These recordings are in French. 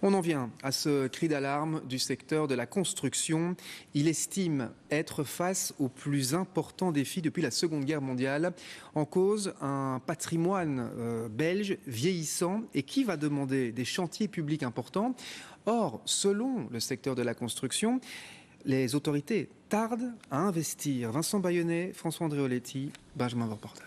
On en vient à ce cri d'alarme du secteur de la construction. Il estime être face aux plus importants défis depuis la Seconde Guerre mondiale. En cause, un patrimoine belge vieillissant et qui va demander des chantiers publics importants. Or, selon le secteur de la construction, les autorités tardent à investir. Vincent Bayonnet, François Andréoletti, Benjamin Vorportal.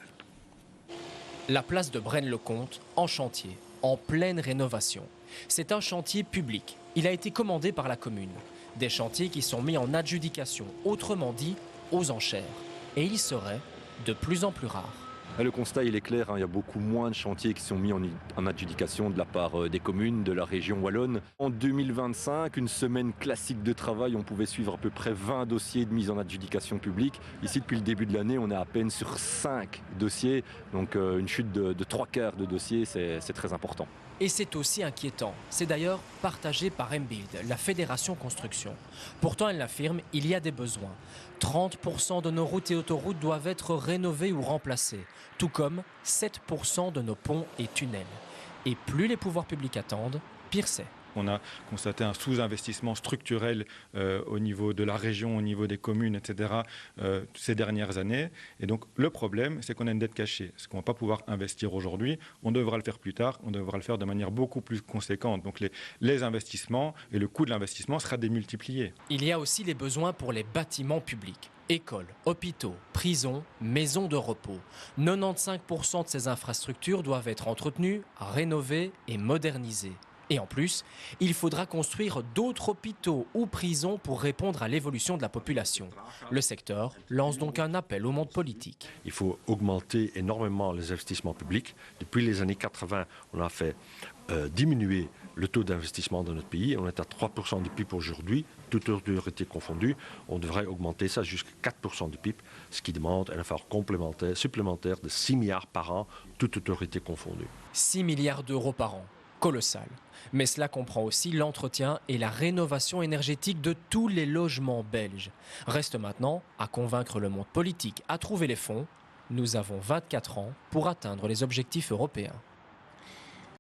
La place de Braine-le-Comte en chantier, en pleine rénovation. C'est un chantier public. Il a été commandé par la commune. Des chantiers qui sont mis en adjudication, autrement dit aux enchères. Et ils seraient de plus en plus rares. Le constat il est clair, il y a beaucoup moins de chantiers qui sont mis en adjudication de la part des communes, de la région wallonne. En 2025, une semaine classique de travail, on pouvait suivre à peu près 20 dossiers de mise en adjudication publique. Ici, depuis le début de l'année, on est à peine sur 5 dossiers, donc une chute de 3/4 de dossiers, c'est très important. Et c'est aussi inquiétant. C'est d'ailleurs partagé par Mbuild, la Fédération Construction. Pourtant, elle l'affirme, il y a des besoins. 30% de nos routes et autoroutes doivent être rénovées ou remplacées, tout comme 7% de nos ponts et tunnels. Et plus les pouvoirs publics attendent, pire c'est. On a constaté un sous-investissement structurel au niveau de la région, au niveau des communes, etc. Ces dernières années. Et donc le problème, c'est qu'on a une dette cachée. Ce qu'on ne va pas pouvoir investir aujourd'hui, on devra le faire plus tard, on devra le faire de manière beaucoup plus conséquente. Donc les investissements et le coût de l'investissement sera démultiplié. Il y a aussi les besoins pour les bâtiments publics. Écoles, hôpitaux, prisons, maisons de repos. 95% de ces infrastructures doivent être entretenues, rénovées et modernisées. Et en plus, il faudra construire d'autres hôpitaux ou prisons pour répondre à l'évolution de la population. Le secteur lance donc un appel au monde politique. Il faut augmenter énormément les investissements publics. Depuis les années 80, on a fait diminuer le taux d'investissement dans notre pays. On est à 3% du PIB aujourd'hui, toute autorité confondue. On devrait augmenter ça jusqu'à 4% du PIB, ce qui demande un effort supplémentaire de 6 milliards par an, toute autorité confondue. 6 milliards d'euros par an. Colossal. Mais cela comprend aussi l'entretien et la rénovation énergétique de tous les logements belges. Reste maintenant à convaincre le monde politique à trouver les fonds. Nous avons 24 ans pour atteindre les objectifs européens.